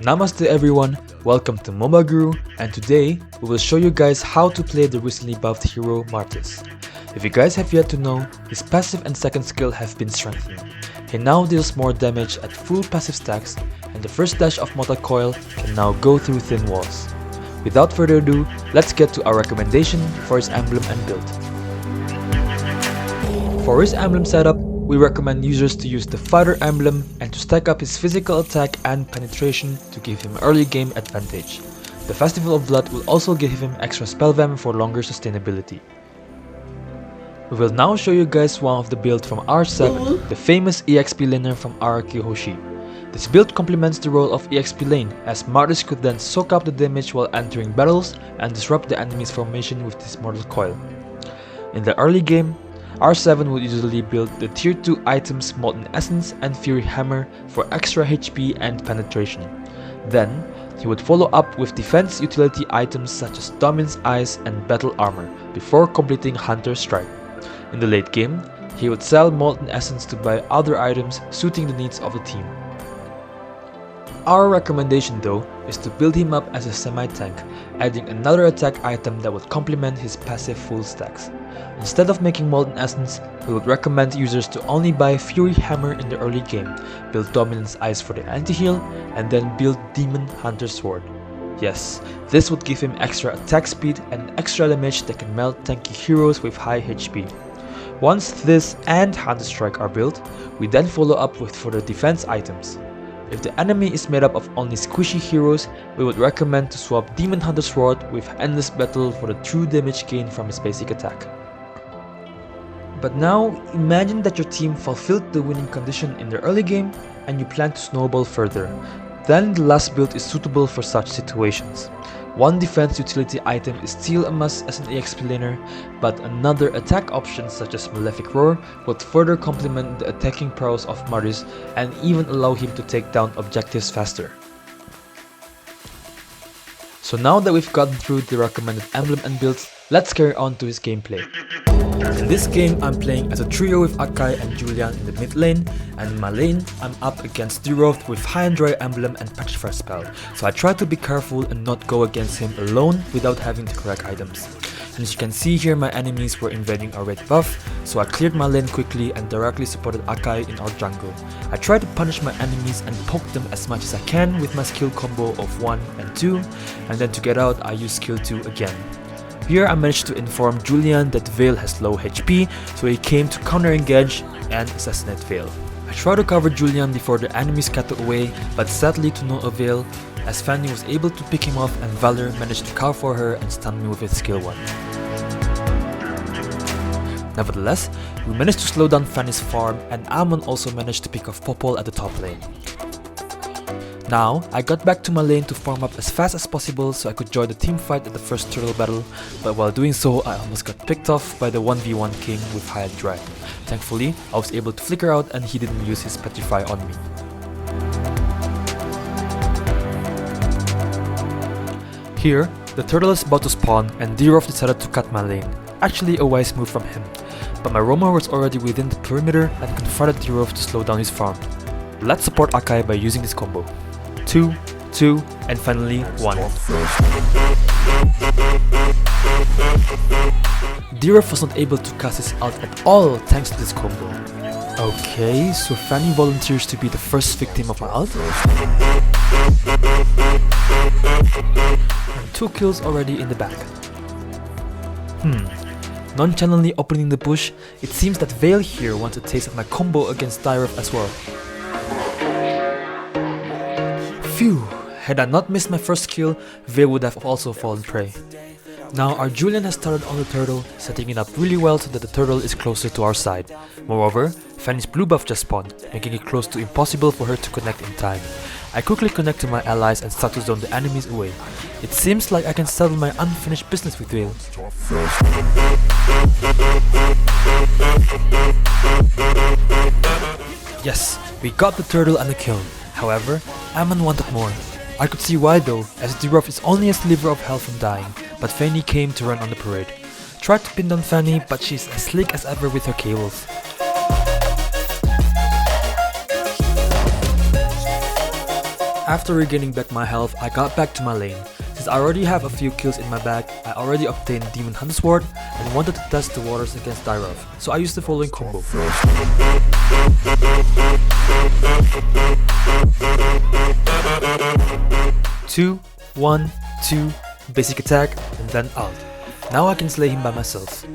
Namaste everyone, welcome to MOBA Guru, and today we will show you guys how to play the recently buffed hero Martis. If you guys have yet to know, his passive and second skill have been strengthened. He now deals more damage at full passive stacks, and the first dash of Mortal Coil can now go through thin walls. Without further ado, let's get to our recommendation for his emblem and build. For his emblem setup, we recommend users to use the fighter emblem and to stack up his physical attack and penetration to give him early game advantage. The Festival of Blood will also give him extra spell vamp for longer sustainability. We will now show you guys one of the builds from R7, the famous EXP laner from Araki Hoshi. This build complements the role of EXP Lane, as Martis could then soak up the damage while entering battles and disrupt the enemy's formation with this Mortal Coil. In the early game, R7 would usually build the tier 2 items Molten Essence and Fury Hammer for extra HP and penetration. Then, he would follow up with defense utility items such as Domin's Eyes and Battle Armor before completing Hunter's Strike. In the late game, he would sell Molten Essence to buy other items suiting the needs of the team. Our recommendation though is to build him up as a semi-tank, adding another attack item that would complement his passive full stacks. Instead of making Molten Essence, we would recommend users to only buy Fury Hammer in the early game, build Dominance Eyes for the anti-heal, and then build Demon Hunter Sword. Yes, this would give him extra attack speed and extra damage that can melt tanky heroes with high HP. Once this and Hunter Strike are built, we then follow up with further defense items. If the enemy is made up of only squishy heroes, we would recommend to swap Demon Hunter Sword with Endless Battle for the true damage gain from his basic attack. But now, imagine that your team fulfilled the winning condition in the early game and you plan to snowball further. Then the last build is suitable for such situations. One defense utility item is still a must as an EXP laner, but another attack option such as Malefic Roar would further complement the attacking prowess of Martis and even allow him to take down objectives faster. So now that we've gotten through the recommended emblem and builds, let's carry on to his gameplay. In this game, I'm playing as a trio with Akai and Julian in the mid lane, and in my lane, I'm up against Nerfed with High and Dry Emblem and Petrifier spell, so I try to be careful and not go against him alone without having the correct items. And as you can see here, my enemies were invading our red buff, so I cleared my lane quickly and directly supported Akai in our jungle. I try to punish my enemies and poke them as much as I can with my skill combo of 1 and 2, and then to get out I use skill 2 again. Here I managed to inform Julian that Vale has low HP, so he came to counter-engage and assassinate Vale. I tried to cover Julian before the enemies scattered away, but sadly to no avail, as Fanny was able to pick him off and Valor managed to cover for her and stun me with his skill 1. Nevertheless, we managed to slow down Fanny's farm, and Amon also managed to pick off Popol at the top lane. Now, I got back to my lane to farm up as fast as possible so I could join the team fight at the first turtle battle, but while doing so, I almost got picked off by the 1v1 king with High and Dry. Thankfully, I was able to flicker out and he didn't use his Petrify on me. Here, the turtle is about to spawn and Nerfed decided to cut my lane. Actually a wise move from him, but my roamer was already within the perimeter and confronted Nerfed to slow down his farm. Let's support Akai by using this combo. 2, 2, and finally 1. Nerfed was not able to cast his ult at all thanks to this combo. Okay, so Fanny volunteers to be the first victim of my ult. And 2 kills already in the back. Nonchalantly opening the bush, it seems that Vale here wants a taste of my combo against Nerfed as well. Phew, had I not missed my first kill, Vale would have also fallen prey. Now our Julian has started on the turtle, setting it up really well so that the turtle is closer to our side. Moreover, Fanny's blue buff just spawned, making it close to impossible for her to connect in time. I quickly connect to my allies and start to zone the enemies away. It seems like I can settle my unfinished business with Vale. Yes, we got the turtle and the kill. However, Amon wanted more. I could see why though, as Nerfed is only a sliver of health from dying, but Fanny came to run on the parade. Tried to pin down Fanny, but she's as slick as ever with her cables. After regaining back my health, I got back to my lane. Since I already have a few kills in my bag, I already obtained Demon Hunter Sword and wanted to test the waters against Dirov, so I used the following combo. 2, 1, 2, basic attack, and then ult. Now I can slay him by myself.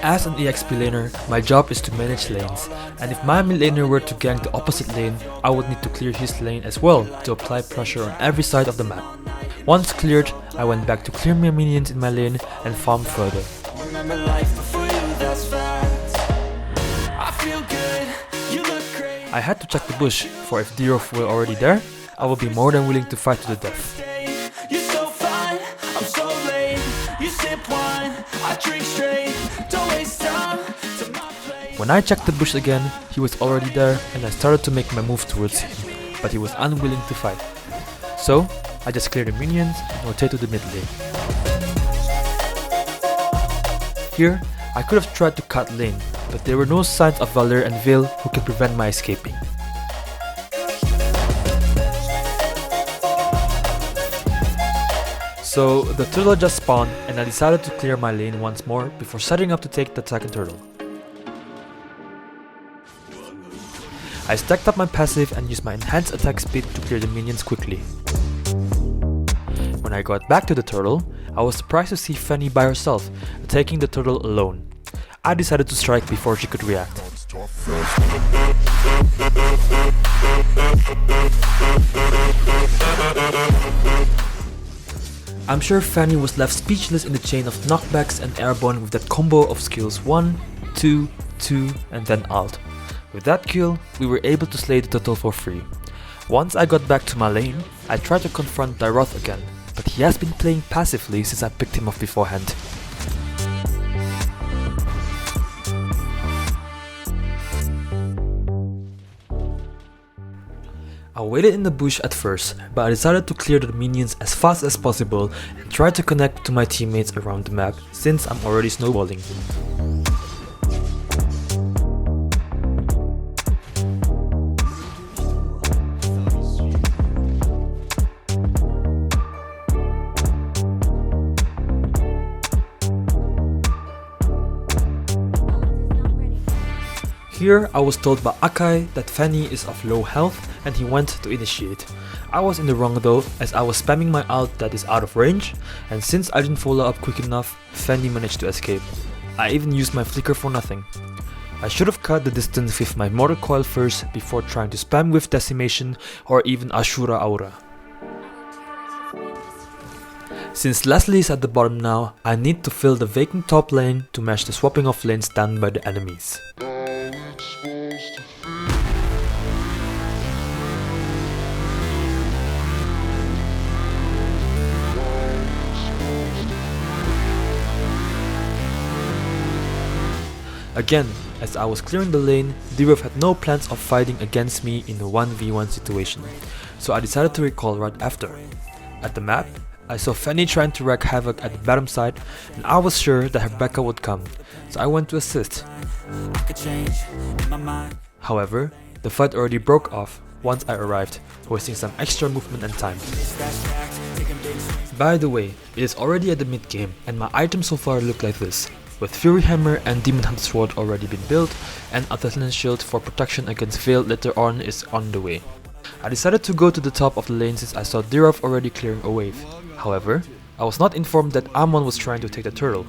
As an EXP laner, my job is to manage lanes, and if my mid laner were to gank the opposite lane, I would need to clear his lane as well to apply pressure on every side of the map. Once cleared, I went back to clear my minions in my lane and farm further. I had to check the bush, for if Dirov were already there, I would be more than willing to fight to the death. When I checked the bush again, he was already there and I started to make my move towards him, but he was unwilling to fight. So, I just cleared the minions and rotated to the mid lane. Here, I could have tried to cut lane, but there were no signs of Valor and Veil who could prevent my escaping. So the turtle just spawned and I decided to clear my lane once more before setting up to take the second turtle. I stacked up my passive and used my enhanced attack speed to clear the minions quickly. When I got back to the turtle, I was surprised to see Fanny by herself, taking the turtle alone. I decided to strike before she could react. I'm sure Fanny was left speechless in the chain of knockbacks and airborne with that combo of skills 1, 2, 2 and then ult. With that kill, we were able to slay the turtle for free. Once I got back to my lane, I tried to confront Dirov again, but he has been playing passively since I picked him up beforehand. I waited in the bush at first, but I decided to clear the minions as fast as possible and try to connect to my teammates around the map since I'm already snowballing. Here I was told by Akai that Fanny is of low health and he went to initiate. I was in the wrong though, as I was spamming my ult that is out of range, and since I didn't follow up quick enough, Fanny managed to escape. I even used my flicker for nothing. I should have cut the distance with my mortar coil first before trying to spam with decimation or even Ashura aura. Since Leslie is at the bottom now, I need to fill the vacant top lane to match the swapping of lanes done by the enemies. Again, as I was clearing the lane, Dirov had no plans of fighting against me in a 1v1 situation, so I decided to recall right after. At the map, I saw Fanny trying to wreak havoc at the bottom side and I was sure that her backup would come, so I went to assist. However, the fight already broke off once I arrived, wasting some extra movement and time. By the way, it is already at the mid game and my items so far look like this, with Fury Hammer and Demon Hunter Sword already been built, and Untitled Shield for protection against Veil later on is on the way. I decided to go to the top of the lane since I saw Dirov already clearing a wave. However, I was not informed that Amon was trying to take the turtle.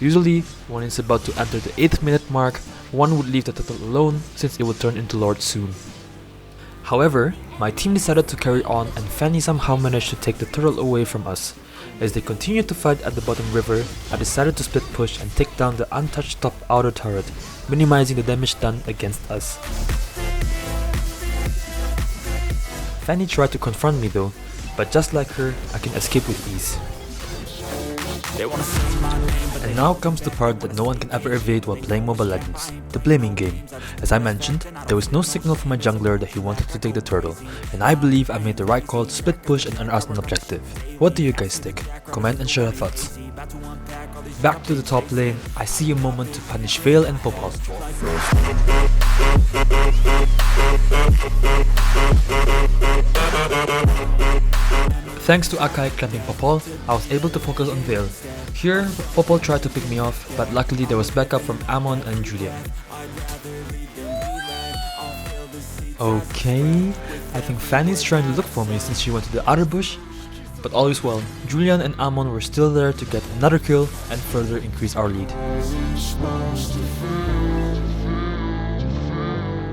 Usually, when it's about to enter the 8th minute mark, one would leave the turtle alone since it would turn into Lord soon. However, my team decided to carry on and Fanny somehow managed to take the turtle away from us. As they continued to fight at the bottom river, I decided to split push and take down the untouched top outer turret, minimizing the damage done against us. Fanny tried to confront me though, but just like her, I can escape with ease. And now comes the part that no one can ever evade while playing Mobile Legends, the blaming game. As I mentioned, there was no signal from my jungler that he wanted to take the turtle, and I believe I made the right call to split push and unearth an objective. What do you guys think? Comment and share your thoughts. Back to the top lane, I see a moment to punish Veil and Popol. Thanks to Akai clamping Popol, I was able to focus on Veil. Here, Popol tried to pick me off, but luckily there was backup from Ammon and Julian. Okay, I think Fanny's trying to look for me since she went to the other bush. But all is well, Julian and Ammon were still there to get another kill and further increase our lead.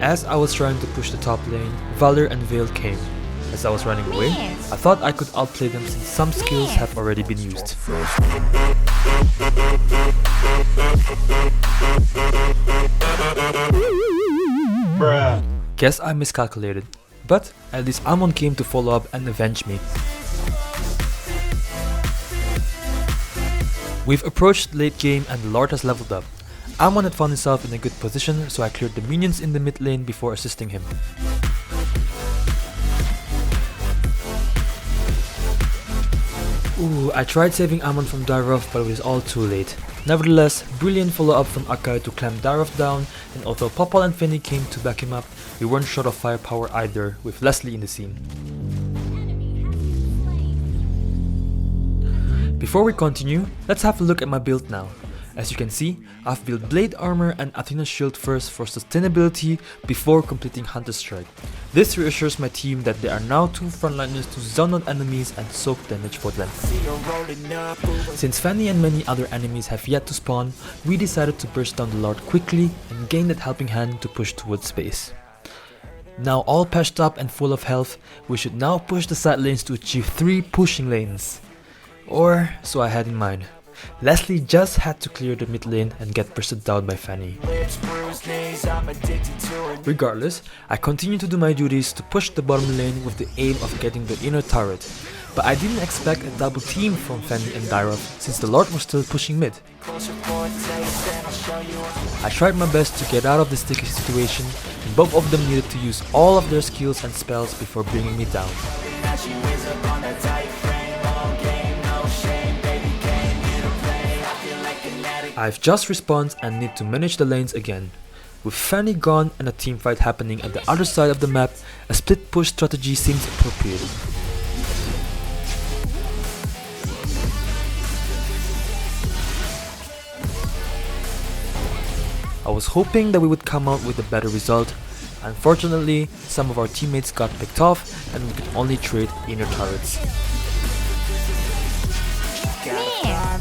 As I was trying to push the top lane, Valor and Veil came. As I was running away, I thought I could outplay them since some skills have already been used. Bruh. Guess I miscalculated, but at least Ammon came to follow up and avenge me. We've approached late game and the Lord has leveled up. Ammon had found himself in a good position, so I cleared the minions in the mid lane before assisting him. Ooh, I tried saving Ammon from Daroth, but it was all too late. Nevertheless, brilliant follow-up from Akai to clamp Daroth down, and although Popol and Finny came to back him up, we weren't short of firepower either, with Leslie in the scene. Before we continue, let's have a look at my build now. As you can see, I've built Blade Armor and Athena's Shield first for sustainability before completing Hunter Strike. This reassures my team that there are now 2 frontliners to zone out enemies and soak damage for them. Since Fanny and many other enemies have yet to spawn, we decided to burst down the Lord quickly and gain that helping hand to push towards space. Now all patched up and full of health, we should now push the side lanes to achieve 3 pushing lanes. Or so I had in mind. Leslie just had to clear the mid lane and get bursted down by Fanny. Regardless, I continued to do my duties to push the bottom lane with the aim of getting the inner turret. But I didn't expect a double team from Fanny and Daroth since the Lord was still pushing mid. I tried my best to get out of this sticky situation, and both of them needed to use all of their skills and spells before bringing me down. I've just respawned and need to manage the lanes again. With Fanny gone and a teamfight happening at the other side of the map, a split push strategy seems appropriate. I was hoping that we would come out with a better result. Unfortunately, some of our teammates got picked off and we could only trade inner turrets.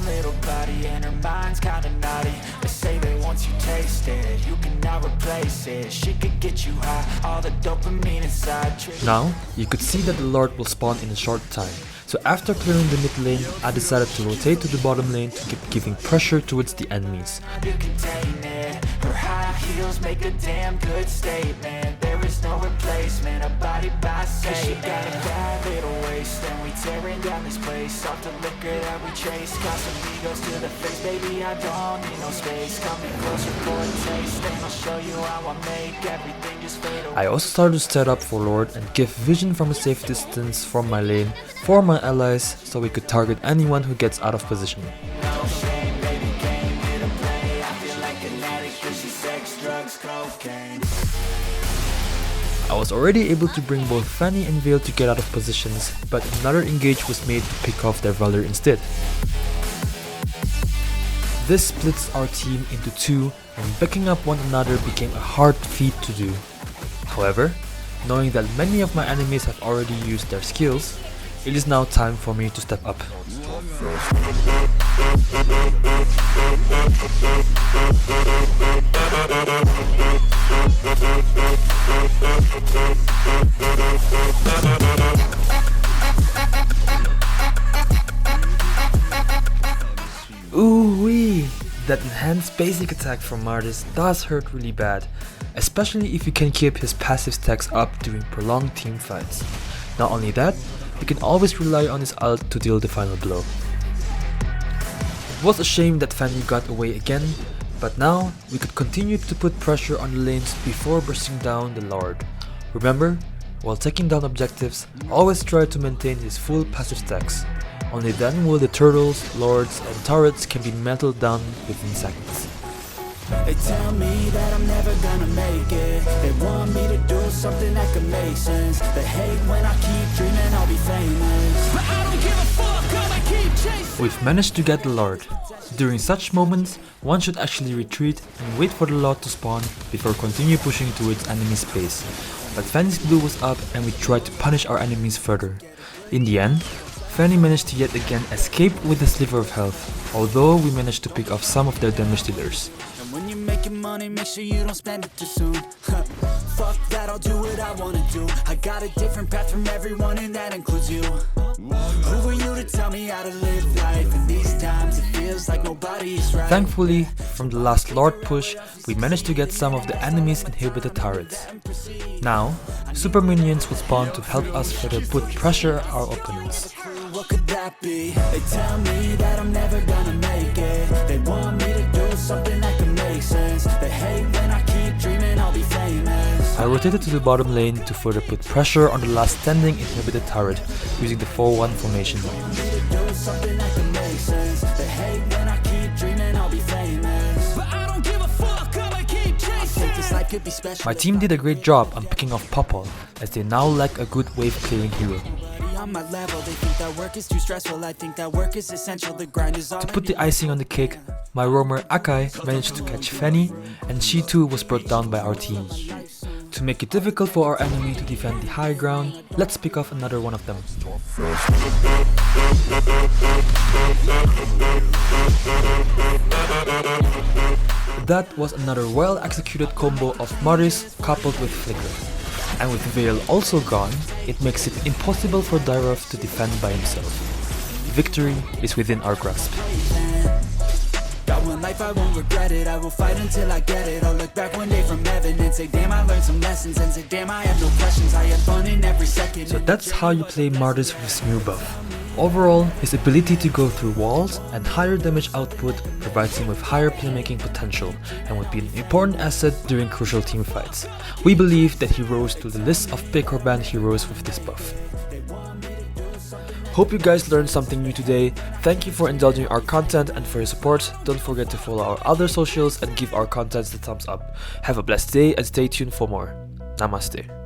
Little body and her mind's kinda naughty. They say that once you taste it, you cannot replace it. She could get you high, all the dopamine inside. Now, you could see that the Lord will spawn in a short time. So after clearing the mid lane, I decided to rotate to the bottom lane to keep giving pressure towards the enemies. Her high heels make a damn good statement. There is no replacement, a body by say. She got a bad little waist, and we tearing down this place. Off the liquor that we chase, got some egos to the face. Baby, I don't need no space. Coming closer for a taste, and I'll show you how I make everything just fade away. I also started to set up for Lord and give vision from a safe distance from my lane for my allies, so we could target anyone who gets out of position. I was already able to bring both Fanny and Veil to get out of positions, but another engage was made to pick off their Valor instead. This splits our team into 2, and backing up one another became a hard feat to do. However, knowing that many of my enemies have already used their skills, it is now time for me to step up. Ooh-wee! That enhanced basic attack from Martis does hurt really bad, especially if you can keep his passive stacks up during prolonged team fights. Not only that, you can always rely on his ult to deal the final blow. It was a shame that Fanny got away again, but now we could continue to put pressure on the lanes before bursting down the Lord. Remember, while taking down objectives, always try to maintain his full passive stacks. Only then will the turtles, lords, and turrets can be melted down within seconds. They tell me that I'm never gonna make it. They want me to do something that could make sense. They hate when I keep dreaming I'll be famous, but I don't give a fuck, I'ma keep chasing. We've managed to get the Lord. During such moments, one should actually retreat and wait for the Lord to spawn before continue pushing towards enemy space. But Fanny's blue was up and we tried to punish our enemies further. In the end, Fanny managed to yet again escape with a sliver of health, although we managed to pick off some of their damage dealers. When you're making money, make sure you don't spend it too soon. Fuck that, I'll do what I wanna do. I got a different path from everyone and that includes you. Who are you to tell me how to live life? In these times it feels like nobody's right. Thankfully, from the last Lord push, we managed to get some of the enemies inhibited turrets. Now, super minions will spawn to help us further put pressure on our opponents. What could that be? They tell me that I'm never gonna make it. They want me to do something that can make sense. They hate when I keep dreaming I'll be famous. I rotated to the bottom lane to further put pressure on the last standing inhibited turret using the 4-1 formation. My team did a great job on picking off Popol, as they now lack a good wave clearing hero. To put the icing on the cake, my roamer Akai managed to catch Fanny, and she too was brought down by our team. To make it difficult for our enemy to defend the high ground, let's pick off another one of them. That was another well executed combo of Martis coupled with Flicker. And with Veil also gone, it makes it impossible for Dyrov to defend by himself. Victory is within our grasp. Got one life, I won't regret it. I will fight until I get it. I'll look back one day from heaven and say, damn, I learned some lessons. And say, damn, I have no questions. I had fun in every second. So that's how you play Martis with his new buff. Overall, his ability to go through walls and higher damage output provides him with higher playmaking potential and would be an important asset during crucial team fights. We believe that he rose to the list of pick or ban heroes with this buff. Hope you guys learned something new today. Thank you for indulging our content and for your support. Don't forget to follow our other socials and give our content the thumbs up. Have a blessed day and stay tuned for more. Namaste.